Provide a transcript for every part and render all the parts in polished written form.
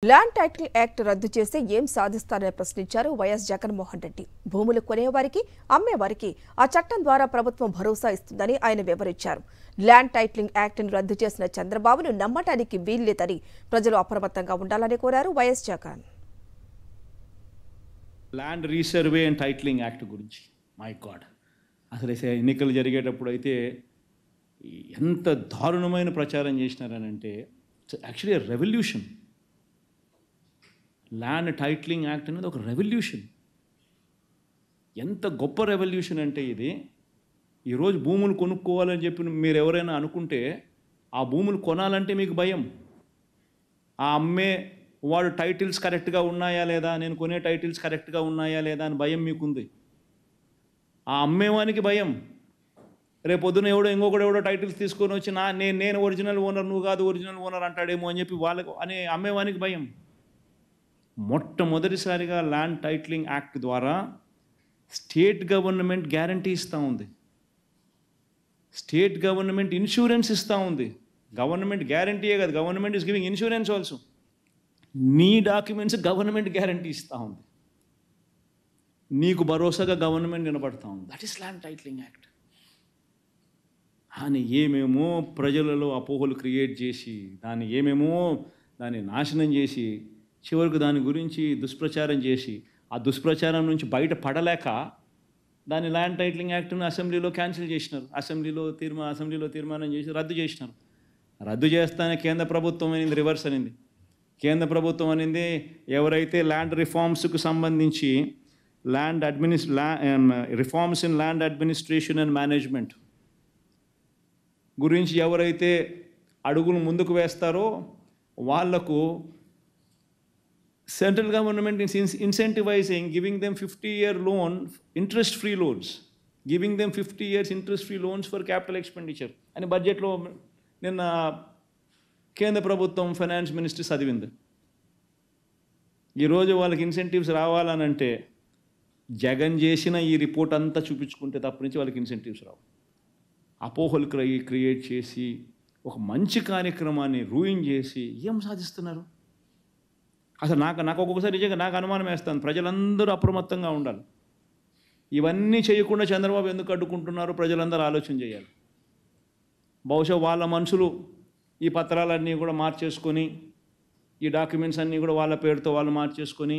Land title act రద్దు చేస్తే ఏం సాధిస్తారని ప్రశ్నించారు వైఎస్ జగన్మోహన్ రెడ్డి. భూములు కొనేవారికి, అమ్మేవారికి ఆ చట్టం ద్వారా ప్రభుత్వం భరోసా ఇస్తుందని ఆయన వివరించారు. ల్యాండ్ టైటిలింగ్ యాక్ట్ను రద్దు చేసిన చంద్రబాబును నమ్మటానికి వీల్లేదని ప్రజలు అప్రమత్తంగా ఉండాలని కోరారు YS Jagan. Land resurvey and titling act గురించి మై గాడ్, అసలు ఎన్నికలు జరిగేటప్పుడు అయితే ఎంత దారుణమైన ప్రచారం చేసినారనంటే actually revolution. Land titling act అనేది ఒక రెవల్యూషన్. ఎంత గొప్ప రెవల్యూషన్ అంటే ఇది. ఈరోజు భూములు కొనుక్కోవాలని చెప్పి మీరు ఎవరైనా అనుకుంటే ఆ భూములు కొనాలంటే మీకు భయం. ఆ అమ్మే వాడు టైటిల్స్ కరెక్ట్గా ఉన్నాయా లేదా, నేను కొనే టైటిల్స్ కరెక్ట్గా ఉన్నాయా లేదా అని భయం మీకుంది. ఆ అమ్మేవానికి భయం. రేపొద్దున ఇంకొకడు టైటిల్స్ తీసుకొని వచ్చి నేను ఒరిజినల్ ఓనర్, నువ్వు కాదు ఒరిజినల్ ఓనర్ అంటాడేమో అని చెప్పి వాళ్ళకు అనే అమ్మేవానికి భయం. మొట్టమొదటిసారిగా ల్యాండ్ టైటిలింగ్ యాక్ట్ ద్వారా స్టేట్ గవర్నమెంట్ గ్యారంటీ ఇస్తూ ఉంది. స్టేట్ గవర్నమెంట్ ఇన్సూరెన్స్ ఇస్తూ ఉంది. గవర్నమెంట్ గ్యారంటీయే కాదు, government is giving insurance also. నీ డాక్యుమెంట్స్ గవర్నమెంట్ గ్యారంటీ ఇస్తూ ఉంది. నీకు భరోసాగా గవర్నమెంట్ నిలబడతా ఉంది. That is land titling act. అని ఏమేమో ప్రజలలో అపోహలు క్రియేట్ చేసి దాన్ని నాశనం చేసి చివరికి దాని గురించి దుష్ప్రచారం చేసి ఆ దుష్ప్రచారం నుంచి బయట పడలేక దాని ల్యాండ్ టైటిలింగ్ యాక్ట్ను అసెంబ్లీలో క్యాన్సిల్ చేసినారు. అసెంబ్లీలో తీర్మానం చేసి రద్దు చేసినారు. రద్దు చేస్తానే కేంద్ర ప్రభుత్వం అనేది రివర్స్ అనింది. కేంద్ర ప్రభుత్వం అనింది ఎవరైతే ల్యాండ్ రిఫార్మ్స్కు సంబంధించి reforms in land administration and management గురించి ఎవరైతే అడుగులు ముందుకు వేస్తారో వాళ్లకు central government is incentivizing, giving them 50-year loan, interest-free loans, giving them 50 years interest-free loans for capital expenditure అని బడ్జెట్లో నిన్న కేంద్ర ప్రభుత్వం ఫైనాన్స్ మినిస్టర్ చదివింది. ఈరోజు వాళ్ళకి ఇన్సెంటివ్స్ రావాలనంటే జగన్ చేసిన ఈ రిపోర్ట్ అంతా చూపించుకుంటే తప్ప నుంచి వాళ్ళకి ఇన్సెంటివ్స్ రావు. అపోహలు క్రియేట్ చేసి ఒక మంచి కార్యక్రమాన్ని రూయిన్ చేసి ఏం సాధిస్తున్నారు? అసలు నాకు ఒక్కొక్కసారి నిజంగా నాకు అనుమానం వేస్తాను. ప్రజలందరూ అప్రమత్తంగా ఉండాలి. ఇవన్నీ చేయకుండా చంద్రబాబు ఎందుకు అడ్డుకుంటున్నారో ప్రజలందరూ ఆలోచన చేయాలి. బహుశా వాళ్ళ మనుషులు ఈ పత్రాలన్నీ కూడా మార్చేసుకొని, ఈ డాక్యుమెంట్స్ అన్నీ కూడా వాళ్ళ పేరుతో వాళ్ళు మార్చేసుకొని,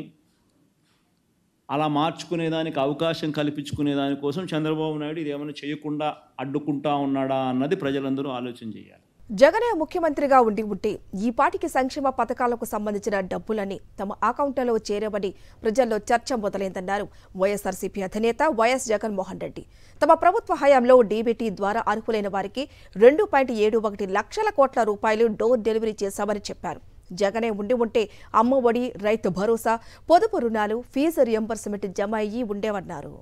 అలా మార్చుకునేదానికి అవకాశం కల్పించుకునే దానికోసం చంద్రబాబు నాయుడు ఇది ఏమైనా చేయకుండా అడ్డుకుంటా ఉన్నాడా అన్నది ప్రజలందరూ ఆలోచన చేయాలి. జగనే ముఖ్యమంత్రిగా ఉంటే ఈ పాటికి సంక్షేమ పథకాలకు సంబంధించిన డబ్బులని తమ అకౌంట్లలో చేరవని ప్రజల్లో చర్చ మొదలైందన్నారు వైఎస్ఆర్సీపీ అధినేత వైఎస్ జగన్మోహన్ రెడ్డి. తమ ప్రభుత్వ హయాంలో డీబీటీ ద్వారా అర్హులైన వారికి 2.71 లక్షల కోట్ల రూపాయలు డోర్ డెలివరీ చేశామని చెప్పారు. జగనే ఉంటే అమ్మఒడి, రైతు భరోసా, పొదుపు రుణాలు, ఫీజు రియంబర్స్మెంట్ జమ అయ్యి ఉండేవన్నారు.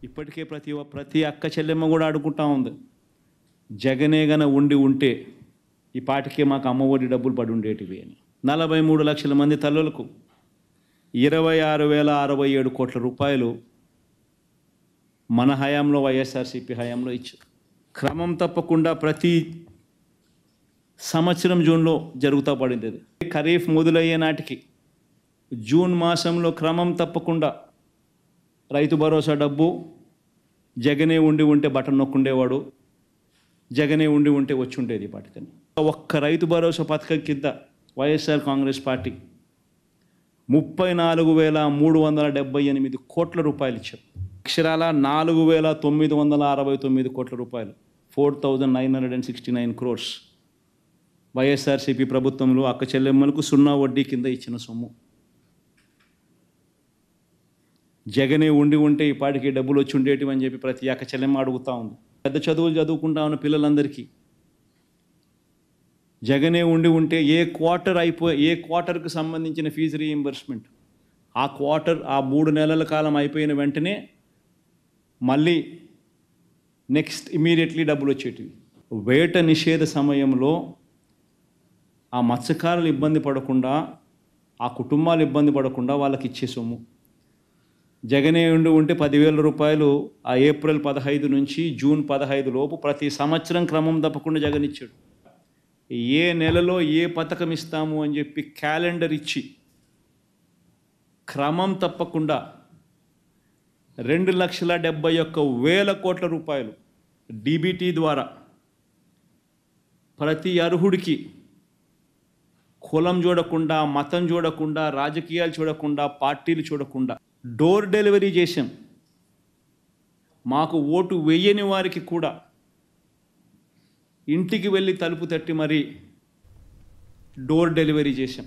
ఇప్పటికే ప్రతి అక్క చెల్లెమ్మ కూడా అడుగుంటా ఉంది, జగనే గన ఉంటే ఈ పాటికే మాకు అమ్మఒడి డబ్బులు పడి ఉండేటివి అని. 43 లక్షల మంది తల్లులకు 26,067 కోట్ల రూపాయలు మన హయాంలో వైఎస్ఆర్సీపీ హయాంలో ఇచ్చారు. క్రమం తప్పకుండా ప్రతి సంవత్సరం జూన్లో జరుగుతూ పడింది. అది ఖరీఫ్ మొదలయ్యే నాటికి జూన్ మాసంలో క్రమం తప్పకుండా రైతు భరోసా డబ్బు జగనే ఉంటే బటన్ నొక్కుండేవాడు, జగనే ఉంటే వచ్చి ఉండేది పాటికని. ఒక్క రైతు భరోసా పథకం కింద వైఎస్ఆర్ కాంగ్రెస్ పార్టీ 34,378 కోట్ల రూపాయలు ఇచ్చారు. అక్షరాల 4,969 కోట్ల రూపాయలు, 4,969 crores వైఎస్ఆర్సీపీ ప్రభుత్వంలో అక్క చెల్లెమ్మలకు 0 వడ్డీ కింద ఇచ్చిన సొమ్ము. జగనే ఉంటే ఈ పాటికి డబ్బులు వచ్చి ఉండేటివి అని చెప్పి ప్రతి అక్క చెల్లెమ్మ అడుగుతూ ఉంది. పెద్ద చదువులు చదువుకుంటా ఉన్న పిల్లలందరికీ జగనే ఉంటే ఏ క్వార్టర్కి సంబంధించిన ఫీజు రీయింబర్స్మెంట్ ఆ 3 నెలల కాలం అయిపోయిన వెంటనే మళ్ళీ నెక్స్ట్ ఇమీడియట్లీ డబ్బులు వచ్చేటివి. వేట నిషేధ సమయంలో ఆ మత్స్యకారులు ఇబ్బంది పడకుండా, ఆ కుటుంబాలు ఇబ్బంది పడకుండా వాళ్ళకి ఇచ్చే సొమ్ము. జగనే ఉంటే 10,000 రూపాయలు ఆ ఏప్రిల్ 15 నుంచి జూన్ 15 లోపు ప్రతి సంవత్సరం క్రమం తప్పకుండా జగన్ ఇచ్చాడు. ఏ నెలలో ఏ పథకం ఇస్తాము అని చెప్పి క్యాలెండర్ ఇచ్చి క్రమం తప్పకుండా 2,71,000 కోట్ల రూపాయలు డీబీటీ ద్వారా ప్రతి అర్హుడికి కులం చూడకుండా, మతం చూడకుండా, రాజకీయాలు చూడకుండా, పార్టీలు చూడకుండా డోర్ డెలివరీ చేశాం. మాకు ఓటు వేయని వారికి కూడా ఇంటికి వెళ్ళి తలుపు తట్టి మరీ డోర్ డెలివరీ చేశాం.